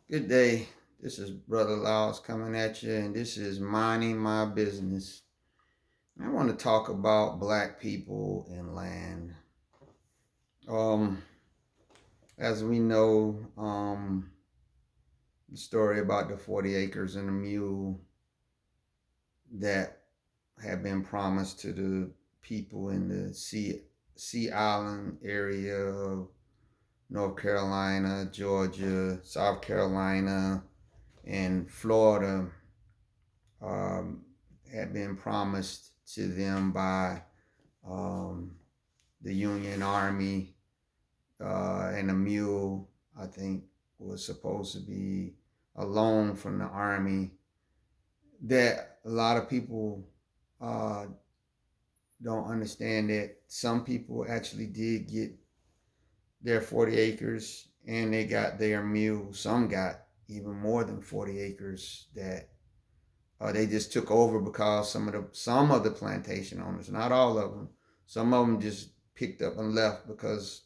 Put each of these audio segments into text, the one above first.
Good day. This is Brother Laws coming at you, and this is Mining My Business. I want to talk about black people and land. Um, as we know, the story about the 40 acres and a mule that had been promised to the people in the Sea Island area of North Carolina, Georgia, South Carolina, and Florida um, had been promised to them by um, the Union Army, and a mule, I think, was supposed to be a loan from the Army that a lot of people uh, don't understand that some people actually did get their 40 acres and they got their mule. Some got even more than 40 acres that they just took over because some of the plantation owners, not all of them, some of them just picked up and left because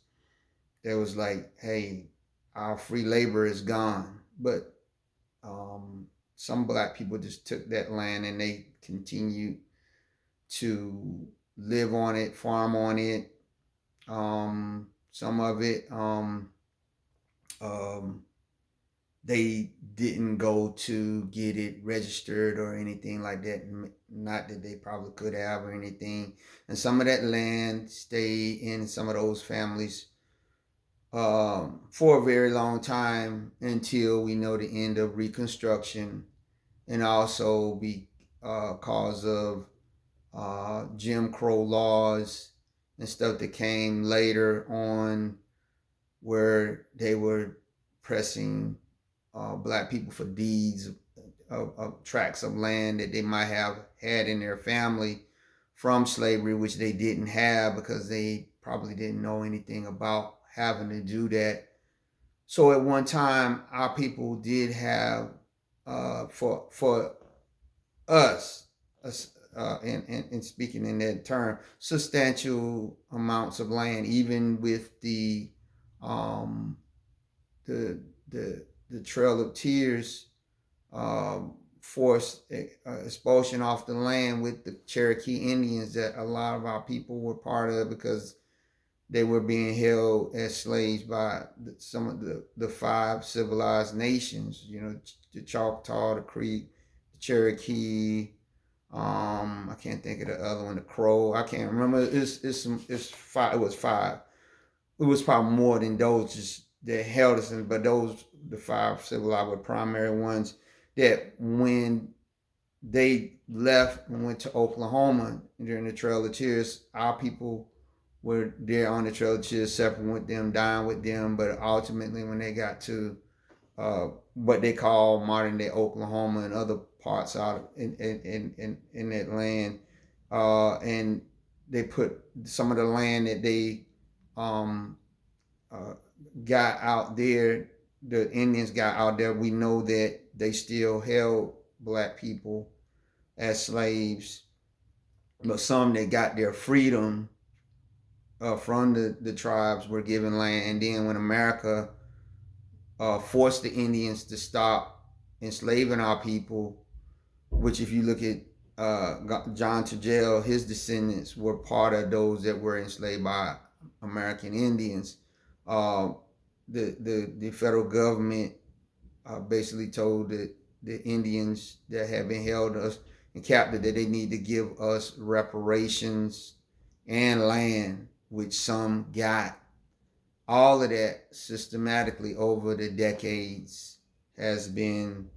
they was like, "Hey, our free labor is gone." But some black people just took that land and they continued to live on it, farm on it. Some of it, um, they didn't go to get it registered or anything like that. Not that they probably could have or anything. And some of that land stayed in some of those families for a very long time until we know the end of Reconstruction, and also because of Jim Crow laws and stuff that came later on, where they were pressing black people for deeds of tracts of land that they might have had in their family from slavery, which they didn't have because they probably didn't know anything about having to do that. So at one time, our people did have, for us, in speaking in that term, substantial amounts of land, even with um, the the Trail of Tears forced expulsion off the land with the Cherokee Indians that a lot of our people were part of because they were being held as slaves by some of the five civilized nations. You know, the Choctaw, the Creek, the Cherokee. I can't think of the other one, the Crow. I can't remember. It's five. It was five. It was probably more than those just that held us in, but those the five civilized were primary ones that when they left and went to Oklahoma during the Trail of Tears, our people were there on the Trail of Tears, separate with them, dying with them, but ultimately when they got to what they call modern day Oklahoma and other parts out in that land, and they put some of the land that they um, uh, got out there, the Indians got out there. We know that they still held black people as slaves, but some that got their freedom from the tribes were given land. And then when America forced the Indians to stop enslaving our people, which if you look at John Tagell, his descendants were part of those that were enslaved by American Indians. Uh, the federal government basically told the Indians that had been held us and captive that they need to give us reparations and land, which some got. All of that systematically over the decades has been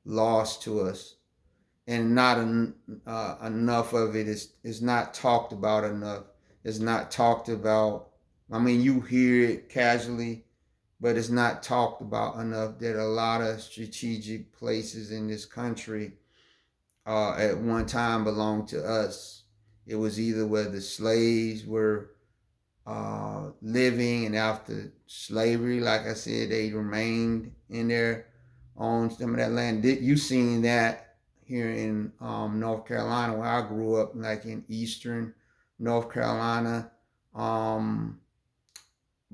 lost to us, and not enough of it is not talked about enough. It's not talked about. I mean, you hear it casually, but it's not talked about enough that a lot of strategic places in this country at one time belonged to us. It was either where the slaves were living, and after slavery, like I said, they remained in their own some of that land. You seen that here in North Carolina, where I grew up, like in eastern North Carolina. Um,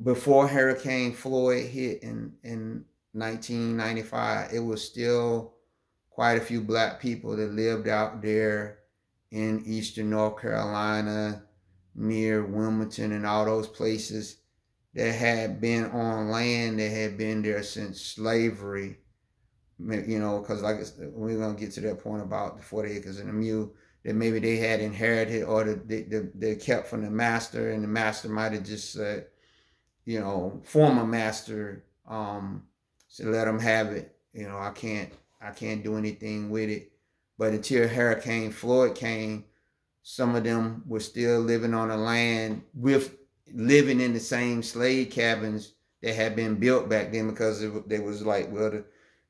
Before Hurricane Floyd hit in 1995, it was still quite a few black people that lived out there in eastern North Carolina, near Wilmington and all those places, that had been on land that had been there since slavery. Because like we're gonna get to that point about the 40 acres and the mule, that maybe they had inherited, or they kept from the master, and the master might have just said, former master, to let them have it. I can't do anything with it. But until Hurricane Floyd came, some of them were still living on the land, with living in the same slave cabins that had been built back then, because they was like, well,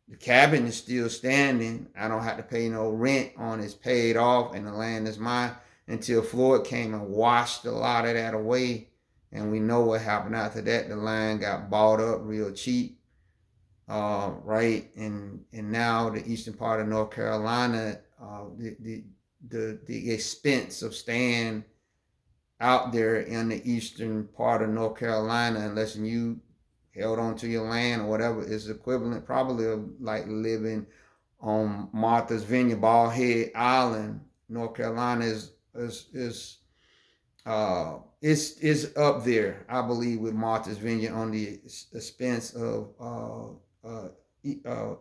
the cabin is still standing. I don't have to pay no rent on it. It's paid off, and the land is mine. Until Floyd came and washed a lot of that away. And we know what happened after that. The land got bought up real cheap, right? And now the eastern part of North Carolina, the expense of staying out there in the eastern part of North Carolina, unless you held on to your land or whatever, is equivalent probably of like living on Martha's Vineyard, Bald Head Island. North Carolina is up there, I believe, with Martha's Vineyard on the expense of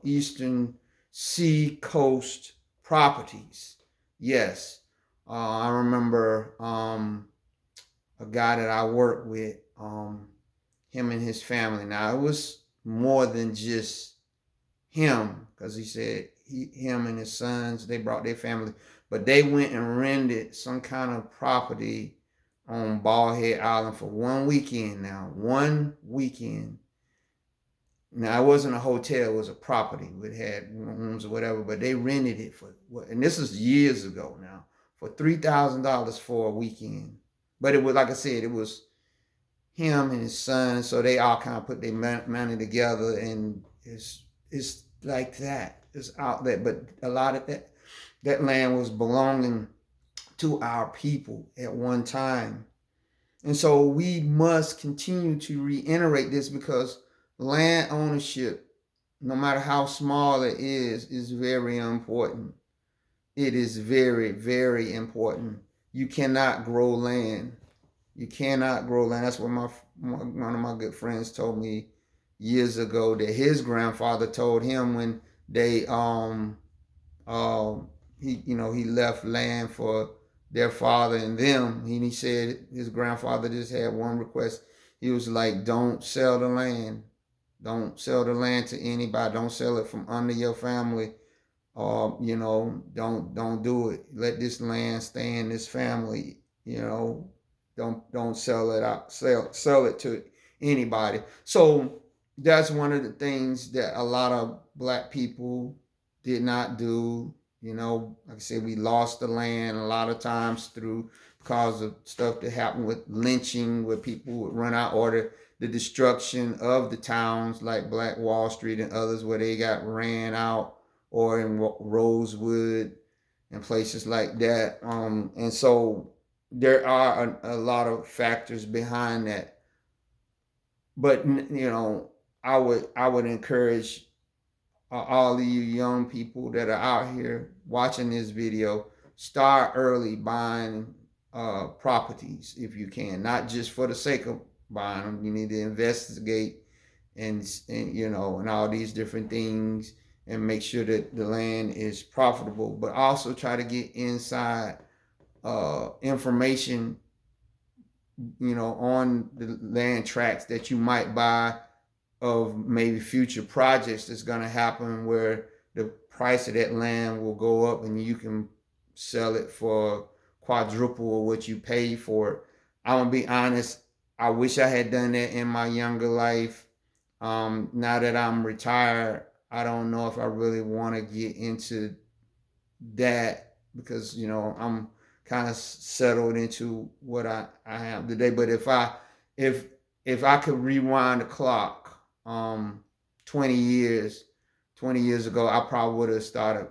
eastern sea coast properties. Yes, I remember a guy that I worked with, him and his family. Now, it was more than just him, because he said him and his sons, they brought their family, but they went and rented some kind of property on Bald Head Island for 1 weekend. Now, 1 weekend. Now, it wasn't a hotel, it was a property. It had rooms or whatever, but they rented it for, and this is years ago now, for $3,000 for a weekend. But it was, like I said, it was him and his son, so they all kind of put their money together, and it's like that. It's out there, but a lot of that land was belonging to our people at one time. And so we must continue to reiterate this, because land ownership, no matter how small it is very important. It is very, very important. You cannot grow land. You cannot grow land. That's what one of my good friends told me years ago, that his grandfather told him when they he left land for their father and them. He said his grandfather just had one request. He was like, don't sell the land. Don't sell the land to anybody. Don't sell it from under your family. Don't do it. Let this land stay in this family. Don't sell it out. Sell it to anybody. So that's one of the things that a lot of black people did not do. Like I said, we lost the land a lot of times because of stuff that happened with lynching, where people would run out, or the destruction of the towns like Black Wall Street and others, where they got ran out, or in Rosewood and places like that. And so there are a lot of factors behind that. But I would encourage all of you young people that are out here watching this video, start early buying properties if you can, not just for the sake of buying them. You need to investigate and all these different things, and make sure that the land is profitable, but also try to get inside information on the land tracts that you might buy, of maybe future projects that's going to happen, where the price of that land will go up and you can sell it for quadruple of what you paid for it. I'm going to be honest, I wish I had done that in my younger life. Now that I'm retired, I don't know if I really want to get into that, because I'm kind of settled into what I am today. But if I could rewind the clock 20 years ago, I probably would have started,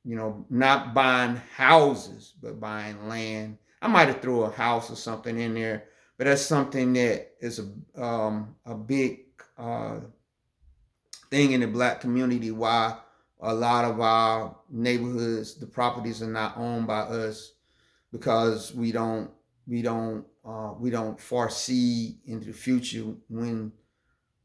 not buying houses, but buying land. I might have threw a house or something in there, but that's something that is a big thing in the Black community why a lot of our neighborhoods, the properties are not owned by us, because we don't foresee into the future when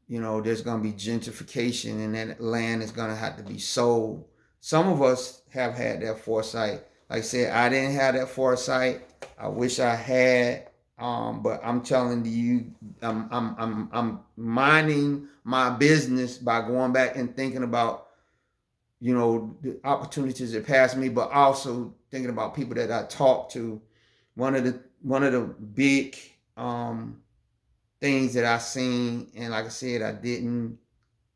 there's going to be gentrification and that land is going to have to be sold. Some of us have had that foresight. Like I said, I didn't have that foresight. I wish I had. But I'm telling you, I'm minding my business by going back and thinking about the opportunities that passed me, but also thinking about people that I talked to. One of the big things that I seen, and like I said, I didn't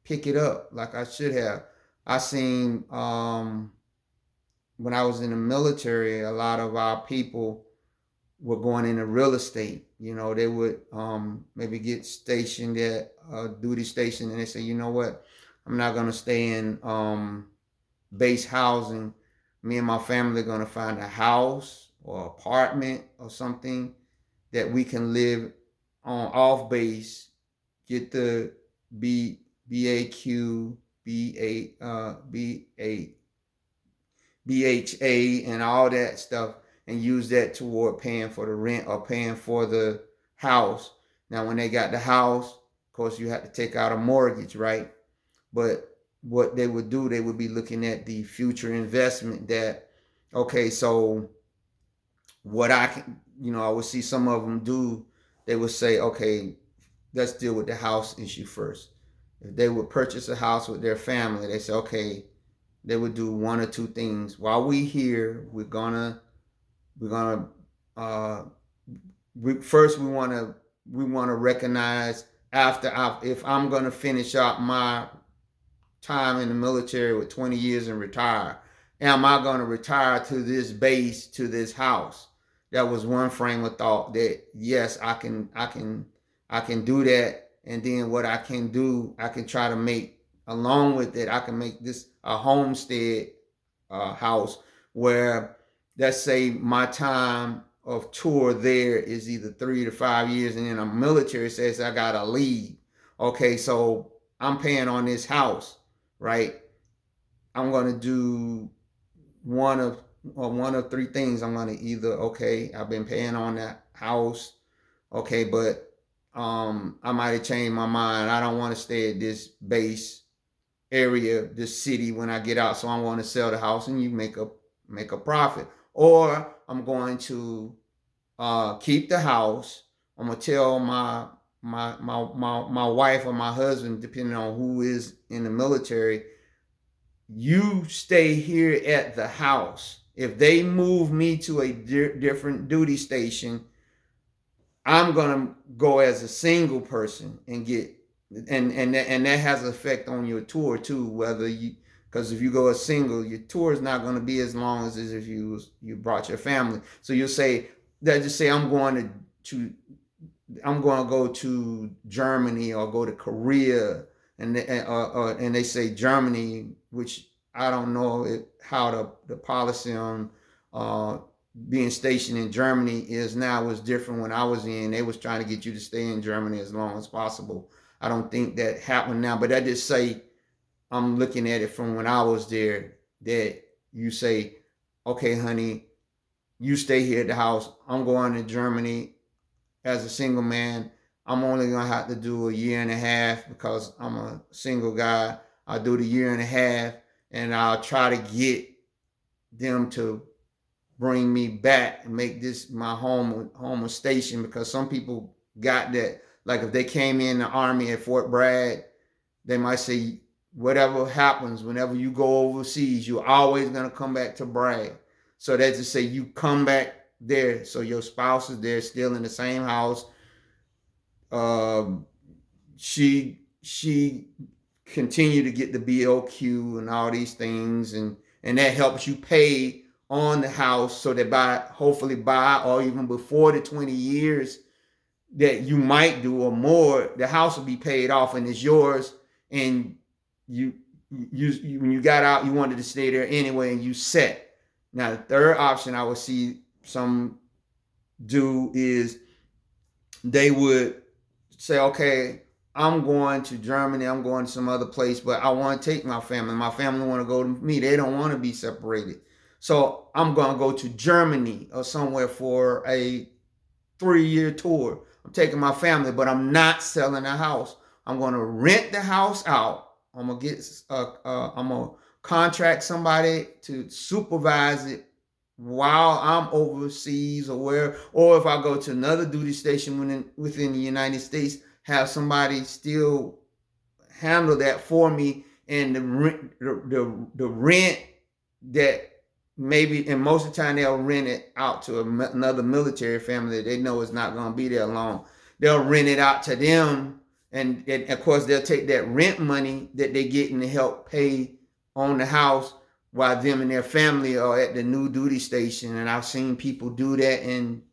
pick it up like I should have. I seen when I was in the military, a lot of our people were going into real estate. They would maybe get stationed at a duty station, and they say, you know what, I'm not gonna stay in base housing. Me and my family are gonna find a house or apartment or something that we can live on off base, get the BAQ, BHA, and all that stuff, and use that toward paying for the rent or paying for the house. Now, when they got the house, of course, you have to take out a mortgage, right? But what they would do, they would be looking at the future investment that, okay, so what I would see some of them do, they would say, okay, let's deal with the house issue first. If they would purchase a house with their family, they say, okay, they would do one or two things. While we here, uh, we want to recognize if I'm gonna finish out my time in the military with 20 years and retire, am I gonna retire to this base, to this house? That was one frame of thought, that yes, I can do that. And then what I can do, I can try to make, along with it, I can make this a homestead house where, let's say my time of tour there is either 3 to 5 years, and then a military says I gotta leave. Okay, so I'm paying on this house, right? I'm gonna do one of three things. I'm gonna either, okay, I've been paying on that house, okay, but I might have changed my mind. I don't want to stay at this base area, this city when I get out, so I want to sell the house and you make a profit. Or I'm going to keep the house. I'm gonna tell my wife or my husband, depending on who is in the military, you stay here at the house. If they move me to a different duty station, I'm gonna go as a single person and get, and that has an effect on your tour too. Whether you, because if you go as single, your tour is not going to be as long as if you brought your family. So you'll say, let's just say I'm going to go to Germany or go to Korea, and they say Germany, which I don't know how the policy on being stationed in Germany is now. Was different when I was in. They was trying to get you to stay in Germany as long as possible. I don't think that happened now, but I just say, I'm looking at it from when I was there, that you say, okay, honey, you stay here at the house. I'm going to Germany as a single man. I'm only going to have to do a year and a half because I'm a single guy. I'll do the year and a half, and I'll try to get them to bring me back and make this my home station, because some people got that. Like if they came in the Army at Fort Bragg, they might say, whatever happens, whenever you go overseas, you're always going to come back to Bragg. So that's to say you come back there. So your spouse is there, still in the same house. She continue to get the BOQ and all these things, and that helps you pay on the house, so that hopefully by or even before the 20 years that you might do or more, the house will be paid off and it's yours. And you when you got out, you wanted to stay there anyway, and you set. Now the third option I would see some do is they would say, okay, I'm going to Germany, I'm going to some other place, but I want to take my family. My family want to go to me. They don't want to be separated. So I'm going to go to Germany or somewhere for a 3-year tour. I'm taking my family, but I'm not selling the house. I'm going to rent the house out. I'm going to I'm going to contract somebody to supervise it while I'm overseas or where, or if I go to another duty station within the United States, have somebody still handle that for me, and the rent that maybe, and most of the time they'll rent it out to another military family that they know is not going to be there long. They'll rent it out to them, and of course they'll take that rent money that they getting to help pay on the house while them and their family are at the new duty station. And I've seen people do that, and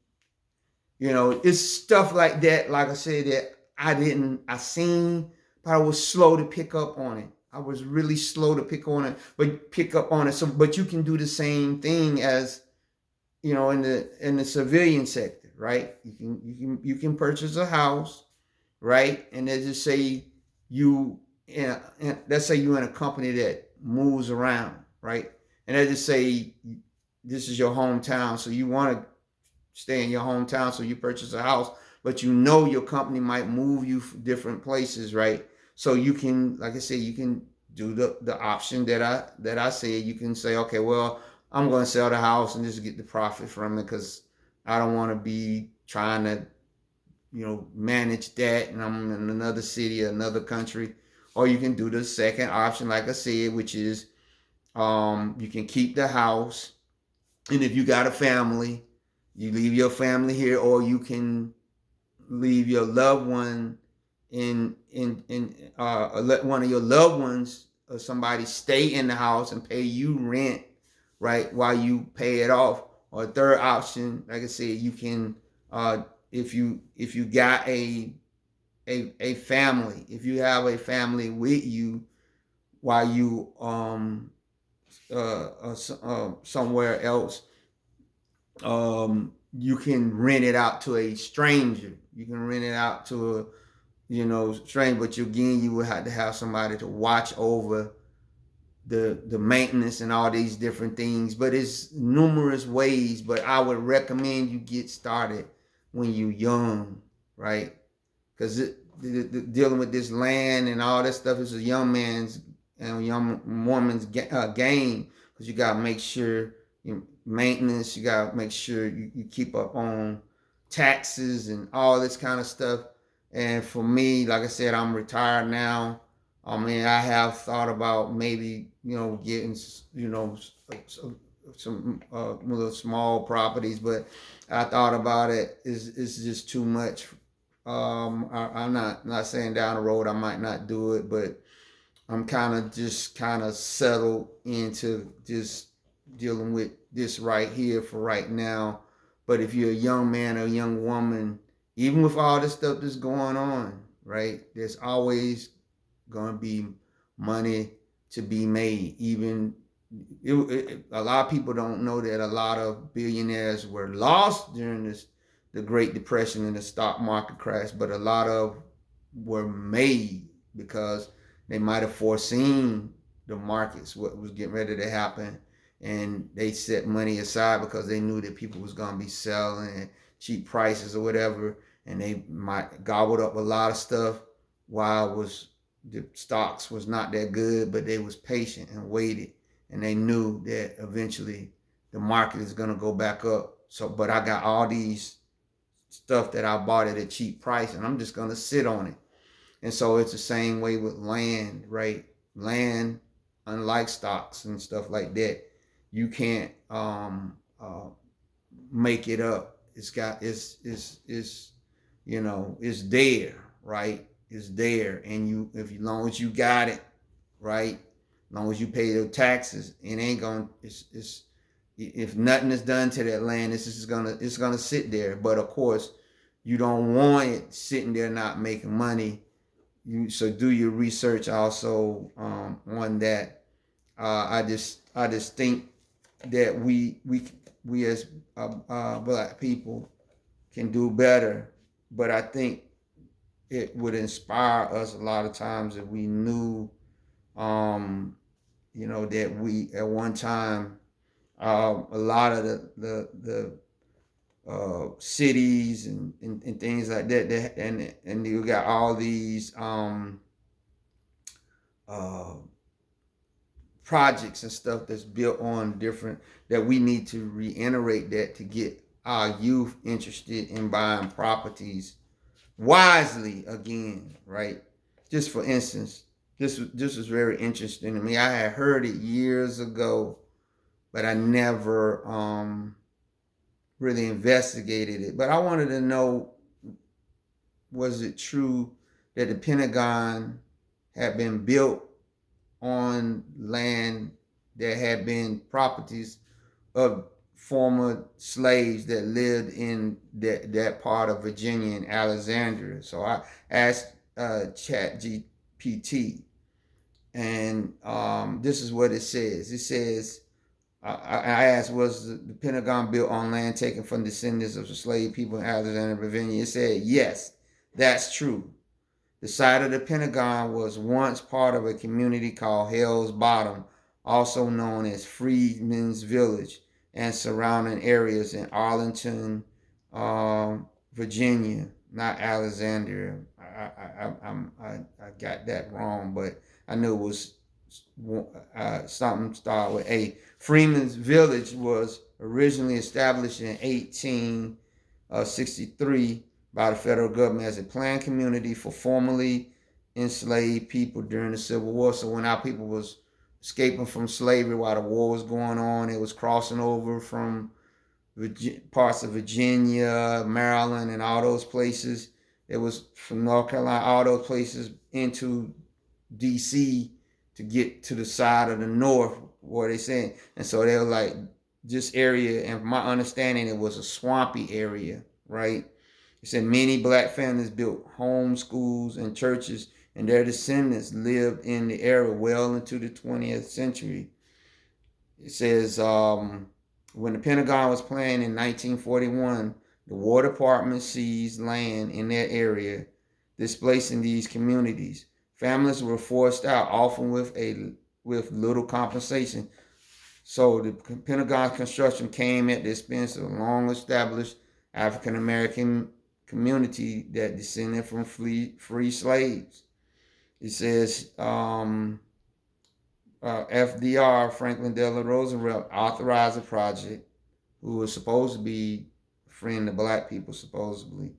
it's stuff like that. Like I said, that I seen, but I was slow to pick up on it. I was really slow to pick up on it. So, but you can do the same thing as, in the civilian sector, right? You can purchase a house, right? And let's just say let's say you're in a company that moves around, right? And let's just say this is your hometown, so you want to stay in your hometown, so you purchase a house, but your company might move you for different places, right? So you can, like I said, you can do the option that I said. You can say, okay, well, I'm going to sell the house and just get the profit from it, because I don't want to be trying to manage that, and I'm in another city, another country. Or you can do the second option, like I said, which is you can keep the house, and if you got a family, you leave your family here, or you can leave your loved one let one of your loved ones or somebody stay in the house and pay you rent, right, while you pay it off. Or third option, like I said, you can if you got a family, if you have a family with you while you somewhere else, you can rent it out to a stranger. You can rent it out to a stranger, but you would have to have somebody to watch over the maintenance and all these different things. But it's numerous ways. But I would recommend you get started when you're young, right? Because dealing with this land and all that stuff is a young man's and young woman's game. Because you got to make sure maintenance, you got to make sure you keep up on taxes and all this kind of stuff. And for me, like I said, I'm retired now. I mean, I have thought about maybe getting some little small properties, but I thought about it's just too much. I'm not saying down the road I might not do it, but I'm kind of settled into just dealing with this right here for right now. But if you're a young man or a young woman, even with all this stuff that's going on, right, there's always going to be money to be made. Even a lot of people don't know that a lot of billionaires were lost during the Great Depression and the stock market crash, but a lot of were made because they might have foreseen the markets, what was getting ready to happen, and they set money aside because they knew that people was going to be selling at cheap prices or whatever, and they might gobbled up a lot of stuff while the stocks was not that good, but they was patient and waited, and they knew that eventually the market is going to go back up. So, but I got all these stuff that I bought at a cheap price, and I'm just going to sit on it. And so it's the same way with land, right? Land, unlike stocks and stuff like that, you can't make it up. It's there, right? It's there, and as long as you got it, right? As long as you pay the taxes, it ain't gonna. It's if nothing is done to that land, it's gonna sit there. But of course, you don't want it sitting there not making money. So do your research also on that. I just think that we as black people can do better. But I think it would inspire us a lot of times if we knew, that we at one time, a lot of the cities and things like that, and you got all these uh, projects and stuff that's built on different, that we need to reiterate that to get our youth interested in buying properties wisely again, right? Just for instance, this was very interesting to me. I had heard it years ago, but I never really investigated it. But I wanted to know, was it true that the Pentagon had been built on land that had been properties of former slaves that lived in that part of Virginia and Alexandria? So I asked Chat GPT, and this is what it says. It says, I asked, was the Pentagon built on land taken from descendants of the slave people in Alexandria, Virginia? It said, yes, that's true. The site of the Pentagon was once part of a community called Hell's Bottom, also known as Freedmen's Village, and surrounding areas in Arlington, Virginia, not Alexandria. I got that wrong, but I knew it was something started with A. Freeman's Village was originally established in 1863 by the federal government as a planned community for formerly enslaved people during the Civil War. So when our people was escaping from slavery while the war was going on, it was crossing over from parts of Virginia, Maryland, and all those places. It was from North Carolina, all those places into D.C. to get to the side of the North, what they saying. And so they were like, this area, and from my understanding, it was a swampy area, right? It said many black families built homes, schools, and churches, and their descendants lived in the area well into the 20th century. It says, when the Pentagon was planned in 1941, the War Department seized land in that area, displacing these communities. Families were forced out, often with little compensation. So the Pentagon construction came at the expense of a long-established African American community that descended from free slaves. It says FDR, Franklin Delano Roosevelt, authorized the project, who was supposed to be a friend of black people, supposedly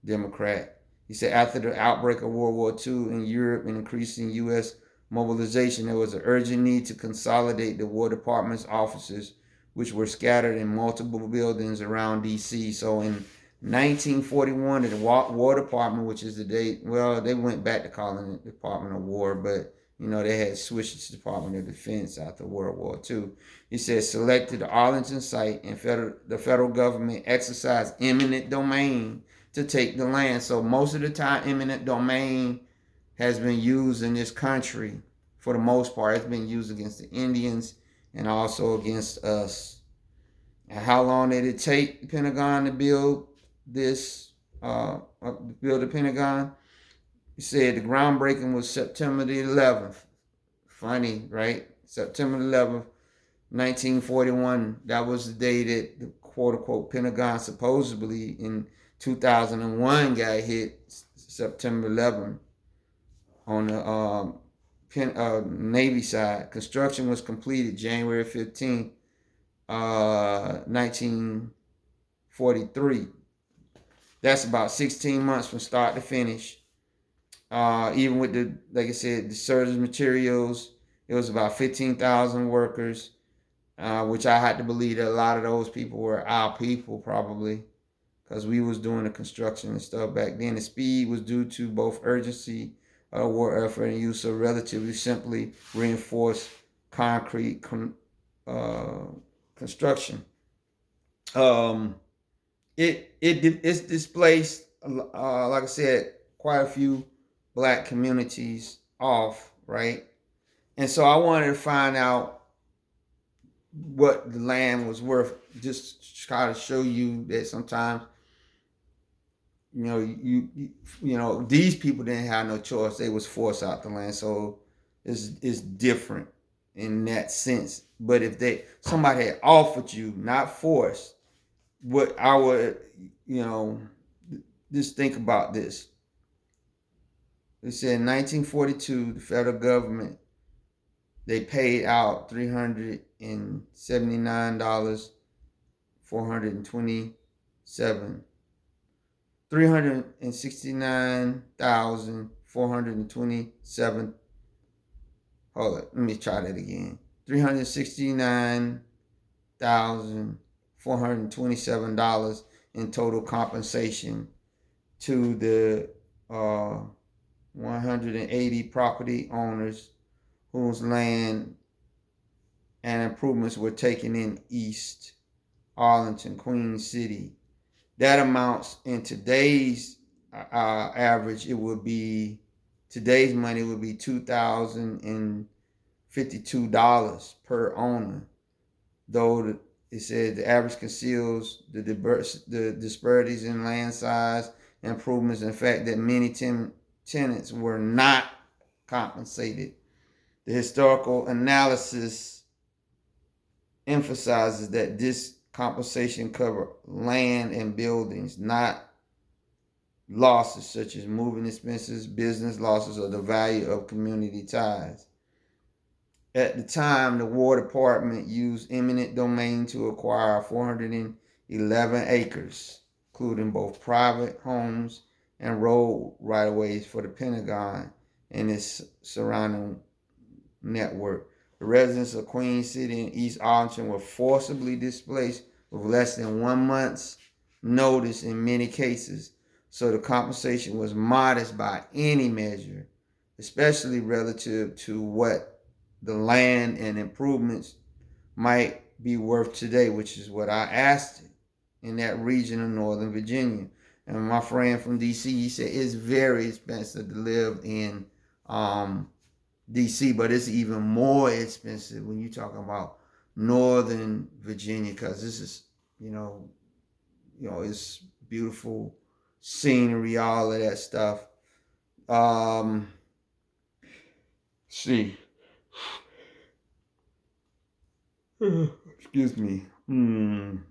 Democrat. He said after the outbreak of World War II in Europe and increasing U.S. mobilization, there was an urgent need to consolidate the War Department's offices, which were scattered in multiple buildings around D.C. So in 1941, the War Department, which is the date, well, they went back to calling it Department of War, but they had switched to Department of Defense after World War II. He said selected the Arlington site, and the federal government exercised eminent domain to take the land. So most of the time, eminent domain has been used in this country for the most part. It's been used against the Indians and also against us. And how long did it take the Pentagon to build this? Build the Pentagon? He said the groundbreaking was September the 11th. Funny, right? September 11th, 1941. That was the day that the quote-unquote Pentagon supposedly in 2001 got hit, September 11th, on the Navy side. Construction was completed January 15th, 1943. That's about 16 months from start to finish. Even with like I said, the surgeon materials, it was about 15,000 workers, which I had to believe that a lot of those people were our people probably, because we was doing the construction and stuff back then. The speed was due to both urgency of war effort and use of relatively simply reinforced concrete construction. It's displaced, like I said, quite a few black communities off, right? And so I wanted to find out what the land was worth, just try to show you that sometimes these people didn't have no choice. They was forced out the land. So it's different in that sense. But if somebody had offered you, not forced, what I would, just think about this. It said in 1942, the federal government, they paid out $379, 427 $369,427. Hold it. Let me try that again. $369,427 in total compensation to the 180 property owners whose land and improvements were taken in East Arlington, Queen City. That amounts in today's average, today's money would be $2,052 per owner. Though it said the average conceals the disparities in land size, improvements, and the fact that many tenants were not compensated. The historical analysis emphasizes that this compensation covered land and buildings, not losses such as moving expenses, business losses, or the value of community ties. At the time, the War Department used eminent domain to acquire 411 acres, including both private homes and road right-of-ways for the Pentagon and its surrounding network. The residents of Queen City and East Arlington were forcibly displaced with less than 1 month's notice in many cases, so the compensation was modest by any measure, especially relative to what the land and improvements might be worth today, which is what I asked in that region of Northern Virginia. And my friend from DC, he said it's very expensive to live in DC, but it's even more expensive when you're talking about Northern Virginia, because this is, it's beautiful scenery, all of that stuff. See. Excuse me. And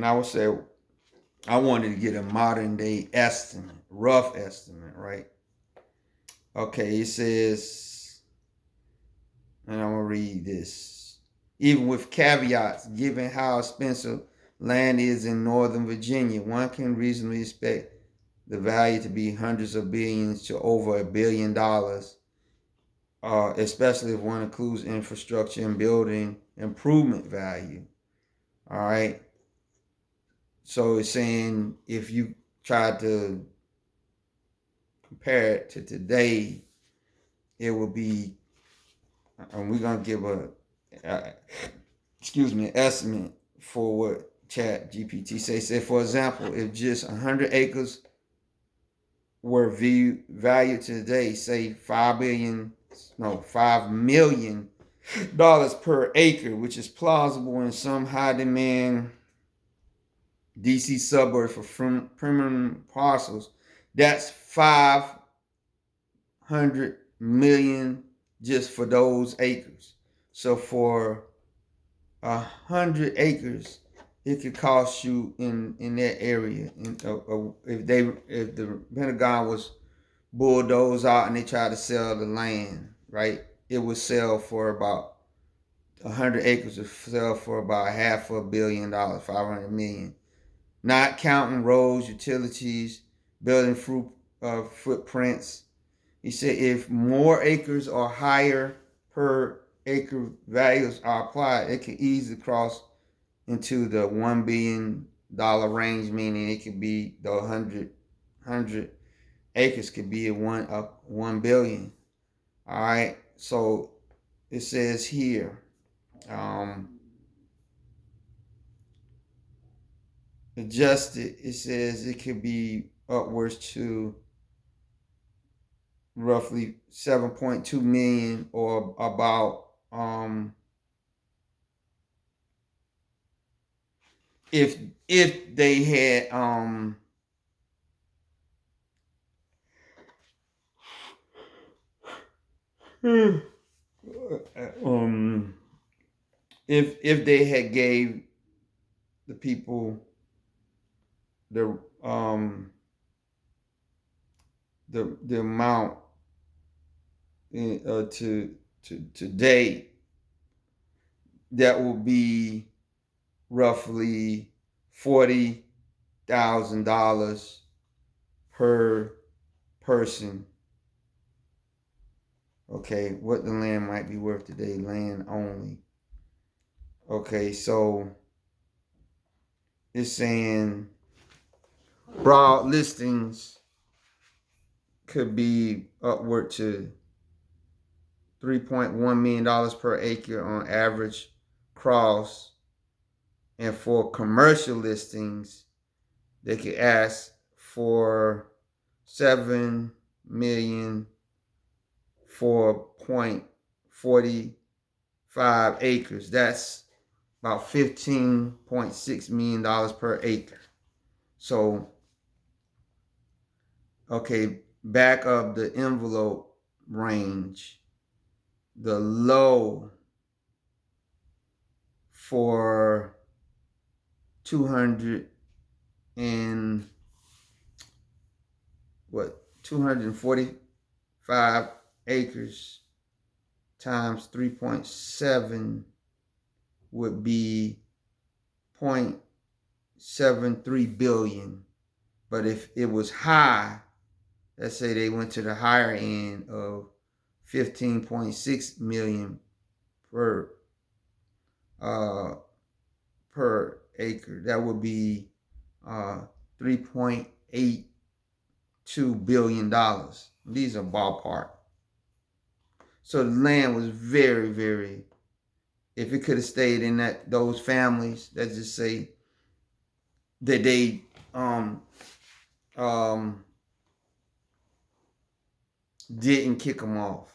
I would say I wanted to get a modern day estimate, rough estimate, right? Okay, it says, and I'm going to read this. Even with caveats, given how expensive land is in Northern Virginia, one can reasonably expect the value to be hundreds of billions to over $1 billion, especially if one includes infrastructure and building improvement value. All right. So it's saying if you try to compare it to today, it will be, and we're going to give an estimate for what Chat GPT say, for example, if just 100 acres were valued today, say $5 million per acre, which is plausible in some high demand DC suburbs for premium parcels, that's 500 million just for those acres. So for 100 acres, it could cost you in that area. If the Pentagon was bulldozed out and they tried to sell the land, right? It would sell for about 100 acres would sell for about $500 million, 500 million. Not counting roads, utilities, building footprints. He said if more acres or higher per acre values are applied, it can easily cross into the $1 billion range, meaning it could be the 100 acres could be 1 billion. All right. So it says here, adjusted, it says it could be upwards to roughly 7.2 million, or about if they had um if they had gave the people the the amount to date, that will be roughly $40,000 per person. Okay, what the land might be worth today, land only. Okay, so it's saying broad listings could be upward to $3.1 million per acre on average cross. And for commercial listings, they could ask for 7 million for 0.45 acres. That's about $15.6 million per acre. So, okay, back of the envelope range, the low for 200 and what 245 acres times 3.7 would be 0.73 billion. But if it was high, let's say they went to the higher end of 15.6 million per per acre, that would be $3.82 billion. These are ballpark. So the land was very, very. If it could have stayed in those families, let's just say that they um, didn't kick them off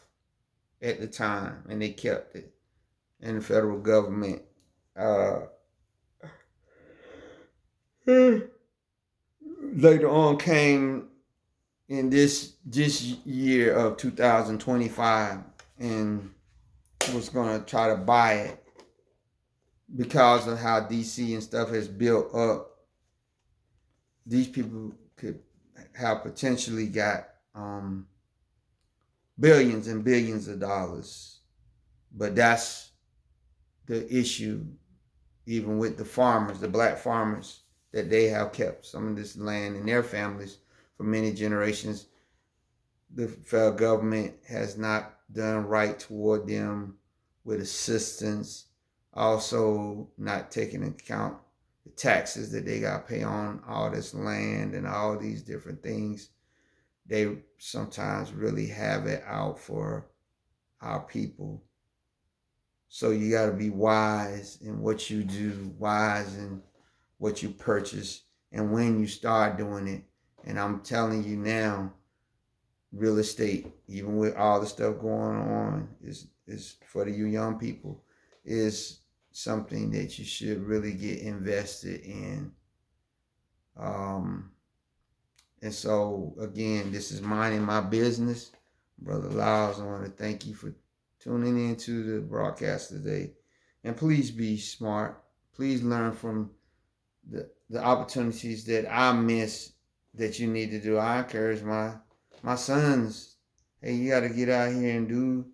at the time, and they kept it, and the federal government later on came in this year of 2025 and was going to try to buy it because of how DC and stuff has built up. These people could have potentially got billions and billions of dollars, but that's the issue. Even with the farmers, the black farmers, that they have kept some of this land in their families for many generations, the federal government has not done right toward them with assistance, also not taking into account the taxes that they got to pay on all this land and all these different things. They sometimes really have it out for our people. So you got to be wise in what you do, wise in what you purchase, and when you start doing it. And I'm telling you now, real estate, even with all the stuff going on, is for you young people, is something that you should really get invested in. And so again, this is Minding My Business. Brother Lyles, I want to thank you for tuning into the broadcast today. And please be smart. Please learn from the opportunities that I miss that you need to do. I encourage my sons, hey, you got to get out here and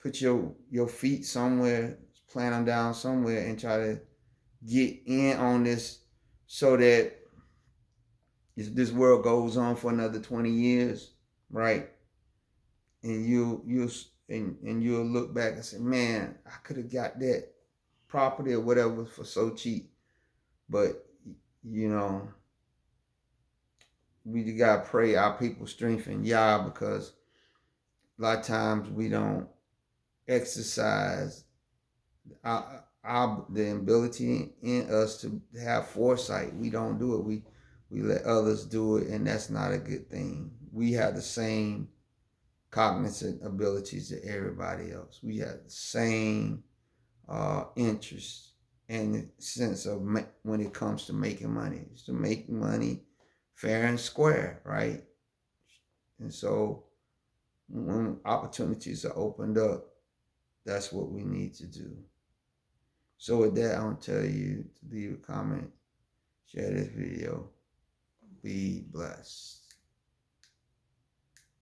put your feet somewhere, plant them down somewhere, and try to get in on this, so that if this world goes on for another 20 years, right? And you'll look back and say, man, I could have got that property or whatever for so cheap. But you know, we gotta pray our people strengthen Yah, because a lot of times we don't exercise the ability in us to have foresight. We don't do it. We let others do it, and that's not a good thing. We have the same cognizant abilities to everybody else. We have the same interests, in the sense of when it comes to making money. It's to make money fair and square, right? And so when opportunities are opened up, that's what we need to do. So with that, I want to tell you to leave a comment, share this video. Be blessed.